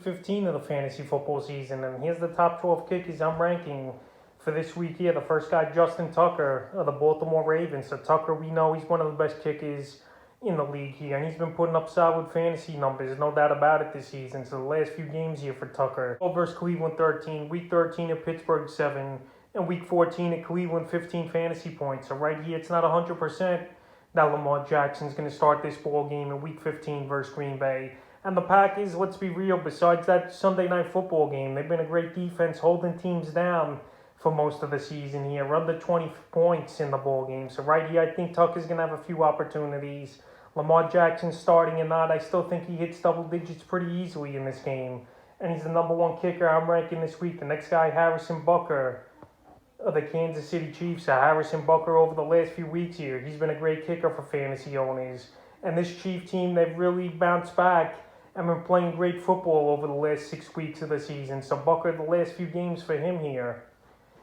15 of the fantasy football season, and here's the top 12 kickers I'm ranking for this week here. The first guy, Justin Tucker of the Baltimore Ravens. So Tucker, we know he's one of the best kickers in the league here, and he's been putting up solid fantasy numbers, no doubt about it, this season. So the last few games here for Tucker: 12 versus Cleveland 13, week 13 at Pittsburgh 7, and week 14 at Cleveland 15 fantasy points. So right here, it's not 100% that Lamar Jackson's going to start this ball game in week 15 versus Green Bay. And the Packers, let's be real, besides that Sunday night football game, they've been a great defense holding teams down for most of the season here, under 20 points in the ball game. So right here, I think Tucker's going to have a few opportunities. Lamar Jackson starting or not, I still think he hits double digits pretty easily in this game. And he's the number one kicker I'm ranking this week. The next guy, Harrison Butker of the Kansas City Chiefs. Harrison Butker over the last few weeks here, he's been a great kicker for fantasy owners. And this Chief team, they've really bounced back and been playing great football over the last 6 weeks of the season. So Butker, the last few games for him here: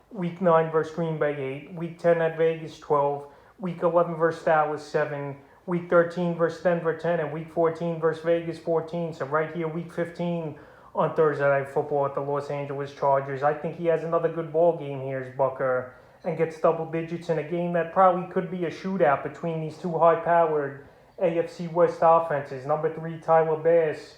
week 9 versus Green Bay 8, week 10 at Vegas 12, week 11 versus Dallas 7, week 13 versus Denver 10, and week 14 versus Vegas 14. So right here, week 15 on Thursday Night Football at the Los Angeles Chargers. I think he has another good ball game here as Butker, and gets double digits in a game that probably could be a shootout between these two high-powered AFC West offenses. Number 3, Tyler Bass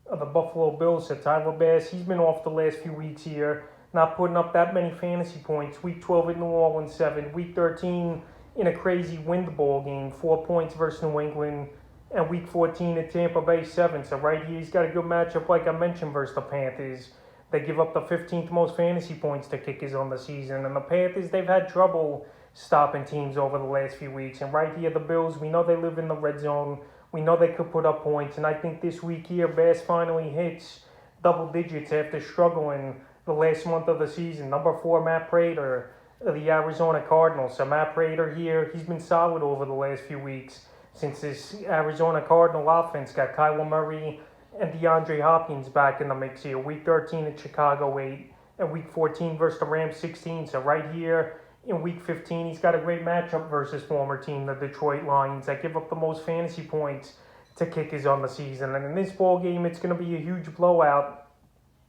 of the Buffalo Bills. So Tyler Bass, he's been off the last few weeks here, not putting up that many fantasy points. Week 12 at New Orleans 7, week 13 in a crazy wind ball game, 4 points versus New England, and week 14 at Tampa Bay 7. So right here, he's got a good matchup, like I mentioned, versus the Panthers. They give up the 15th most fantasy points to kickers on the season, and the Panthers, they've had trouble stopping teams over the last few weeks. And right here, the Bills, we know they live in the red zone. We know they could put up points, and I think this week here, Bass finally hits double digits after struggling the last month of the season. Number 4, Matt Prater of the Arizona Cardinals. So Matt Prater here, he's been solid over the last few weeks since this Arizona Cardinal offense got Kyler Murray and DeAndre Hopkins back in the mix here. Week 13 at Chicago 8, and week 14 versus the Rams 16. So right here in week 15, he's got a great matchup versus former team, the Detroit Lions, that give up the most fantasy points to kickers on the season. And in this ball game, it's going to be a huge blowout,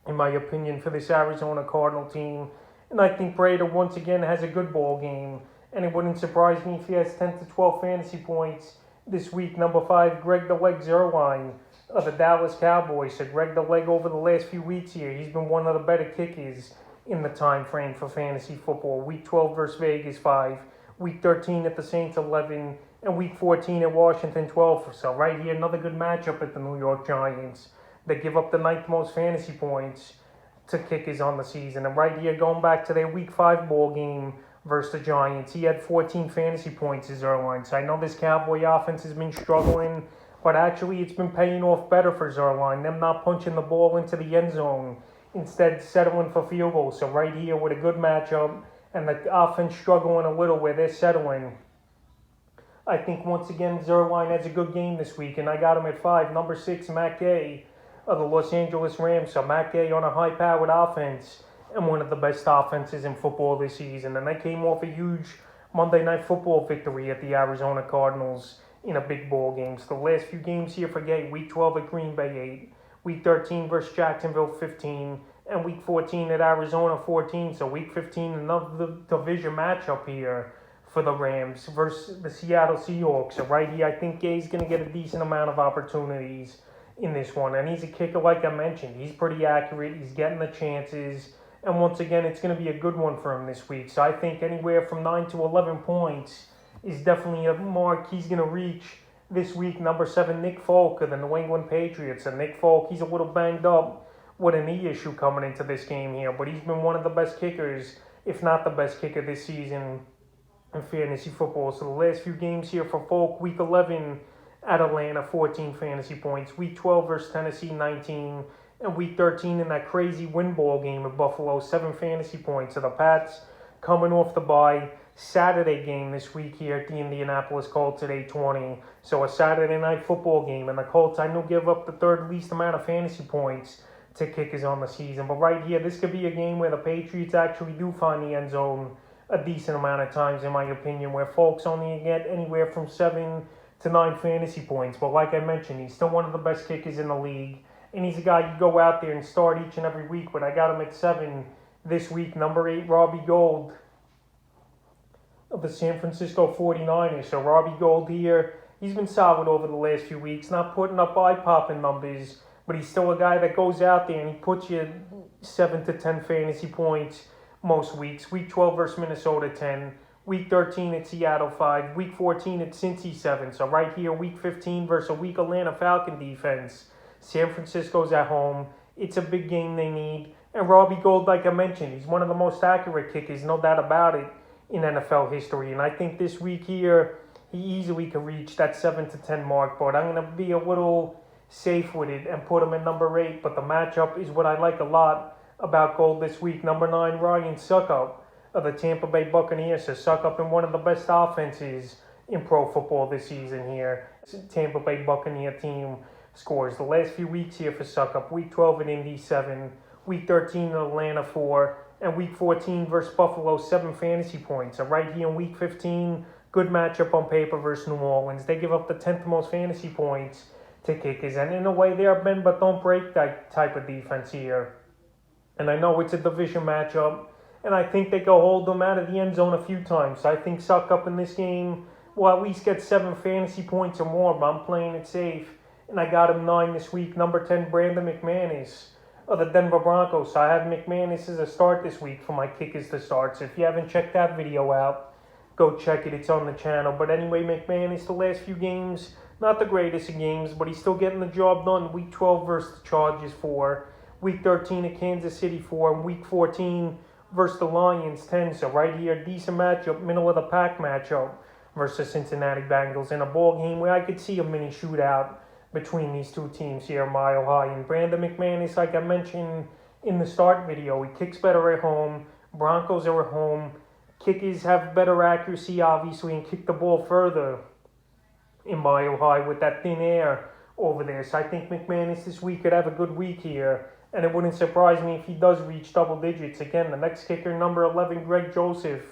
in my opinion, for this Arizona Cardinal team. And I think Prater once again has a good ball game, and it wouldn't surprise me if he has 10 to 12 fantasy points this week. Number 5, Greg the Leg Zuerlein of the Dallas Cowboys. So Greg the Leg, over the last few weeks here, he's been one of the better kickers in the time frame for fantasy football. Week 12 versus Vegas 5, week 13 at the Saints 11, and week 14 at Washington 12. So right here, another good matchup at the New York Giants. They give up the 9th most fantasy points to kickers on the season. And right here, going back to their week 5 ball game versus the Giants, he had 14 fantasy points as Zuerlein. So I know this Cowboy offense has been struggling, but actually it's been paying off better for Zuerlein, them not punching the ball into the end zone, instead settling for field goals. So right here, with a good matchup and the offense struggling a little where they're settling, I think once again Zuerlein has a good game this week, and I got him at 5. Number 6, Matt Gay of the Los Angeles Rams. So Matt Gay on a high-powered offense and one of the best offenses in football this season. And they came off a huge Monday Night Football victory at the Arizona Cardinals in a big ball game. So the last few games here for Gay: week 12 at Green Bay 8, week 13 versus Jacksonville 15, and week 14 at Arizona 14. So week 15, another division matchup here for the Rams versus the Seattle Seahawks. So right here, I think Gay's going to get a decent amount of opportunities in this one. And he's a kicker, like I mentioned. He's pretty accurate. He's getting the chances. And once again, it's going to be a good one for him this week. So I think anywhere from 9 to 11 points is definitely a mark he's going to reach this week. Number 7, Nick Folk of the New England Patriots. And Nick Folk, he's a little banged up with a knee issue coming into this game here, but he's been one of the best kickers, if not the best kicker this season in fantasy football. So the last few games here for Folk: week 11 at Atlanta, 14 fantasy points, week 12 versus Tennessee 19, and week 13 in that crazy win ball game at Buffalo, 7 fantasy points. So the Pats coming off the bye. Saturday game this week here at the Indianapolis Colts at 8:20. So a Saturday night football game, and the Colts, I know, give up the 3rd least amount of fantasy points to kickers on the season. But right here, this could be a game where the Patriots actually do find the end zone a decent amount of times, in my opinion, where folks only get anywhere from 7 to 9 fantasy points. But like I mentioned, he's still one of the best kickers in the league. And he's a guy you go out there and start each and every week. But I got him at 7 this week. Number 8, Robbie Gould of the San Francisco 49ers. So Robbie Gould here, he's been solid over the last few weeks. Not putting up eye-popping numbers, but he's still a guy that goes out there and he puts you 7 to 10 fantasy points most weeks. Week 12 versus Minnesota, 10. Week 13 at Seattle, 5. Week 14 at Cincy, 7. So right here, Week 15 versus a weak Atlanta Falcon defense. San Francisco's at home. It's a big game they need. And Robbie Gould, like I mentioned, he's one of the most accurate kickers, no doubt about it, in NFL history. And I think this week here, he easily can reach that 7 to 10 mark. But I'm going to be a little safe with it and put him at number 8. But the matchup is what I like a lot about Gould this week. Number 9, Ryan Succop of the Tampa Bay Buccaneers. So Succop in one of the best offenses in pro football this season here. Tampa Bay Buccaneer team scores the last few weeks here for Succop. Week 12 at Indy, 7. Week 13 at Atlanta, 4. And Week 14 versus Buffalo, 7 fantasy points. So right here in Week 15, good matchup on paper versus New Orleans. They give up the 10th most fantasy points to kickers. And in a way, they are bend but don't break that type of defense here. And I know it's a division matchup, and I think they go hold them out of the end zone a few times. So I think Succop in this game will at least get 7 fantasy points or more, but I'm playing it safe. And I got him 9 this week. Number 10, Brandon McManus of the Denver Broncos. So I have McManus as a start this week for my kickers to start. So if you haven't checked that video out, go check it. It's on the channel. But anyway, McManus, the last few games, not the greatest of games, but he's still getting the job done. Week 12 versus the Chargers, 4. Week 13 at Kansas City, 4. And Week 14 versus the Lions, 10. So right here, decent matchup, middle of the pack matchup versus Cincinnati Bengals in a ball game where I could see a mini shootout between these two teams here, Mile High. And Brandon McManus, like I mentioned in the start video, he kicks better at home. Broncos are at home. Kickers have better accuracy, obviously, and kick the ball further in Mile High with that thin air over there. So I think McManus this week could have a good week here. And it wouldn't surprise me if he does reach double digits. Again, the next kicker, number 11, Greg Joseph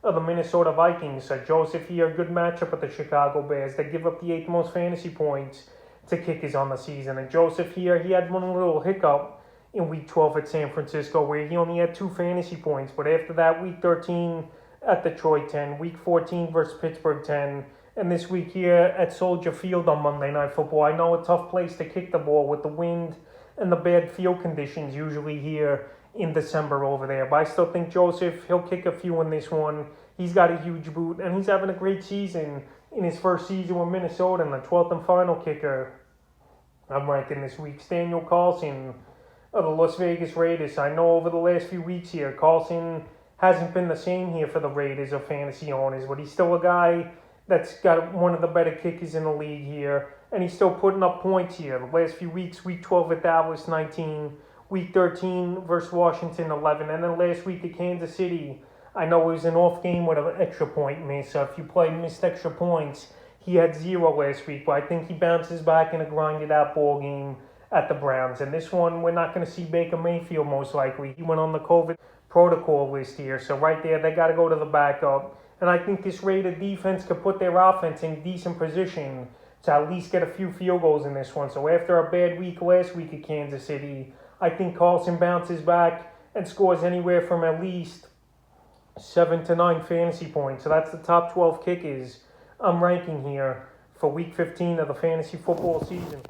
of the Minnesota Vikings. So Joseph here, good matchup with the Chicago Bears. They give up the 8th most fantasy points to kickers on the season. And Joseph here, he had one little hiccup in Week 12 at San Francisco where he only had 2 fantasy points. But after that, Week 13 at Detroit, 10. Week 14 versus Pittsburgh, 10. And this week here at Soldier Field on Monday Night Football. I know a tough place to kick the ball with the wind and the bad field conditions usually here in December over there. But I still think Joseph, he'll kick a few in this one. He's got a huge boot, and he's having a great season in his first season with Minnesota, and the 12th and final kicker I'm ranking this week, Daniel Carlson of the Las Vegas Raiders. I know over the last few weeks here, Carlson hasn't been the same here for the Raiders or fantasy owners, but he's still a guy that's got one of the better kickers in the league here. And he's still putting up points here. The last few weeks, Week 12 at Dallas, 19. Week 13 versus Washington, 11. And then last week at Kansas City, I know it was an off game with an extra point miss. So if you missed extra points, he had 0 last week. But I think he bounces back in a grinded out ball game at the Browns. And this one, we're not going to see Baker Mayfield most likely. He went on the COVID protocol list here. So right there, they got to go to the backup. And I think this Raider defense could put their offense in decent position to at least get a few field goals in this one. So after a bad week last week at Kansas City, I think Carlson bounces back and scores anywhere from at least 7 to 9 fantasy points. So that's the top 12 kickers I'm ranking here for Week 15 of the fantasy football season.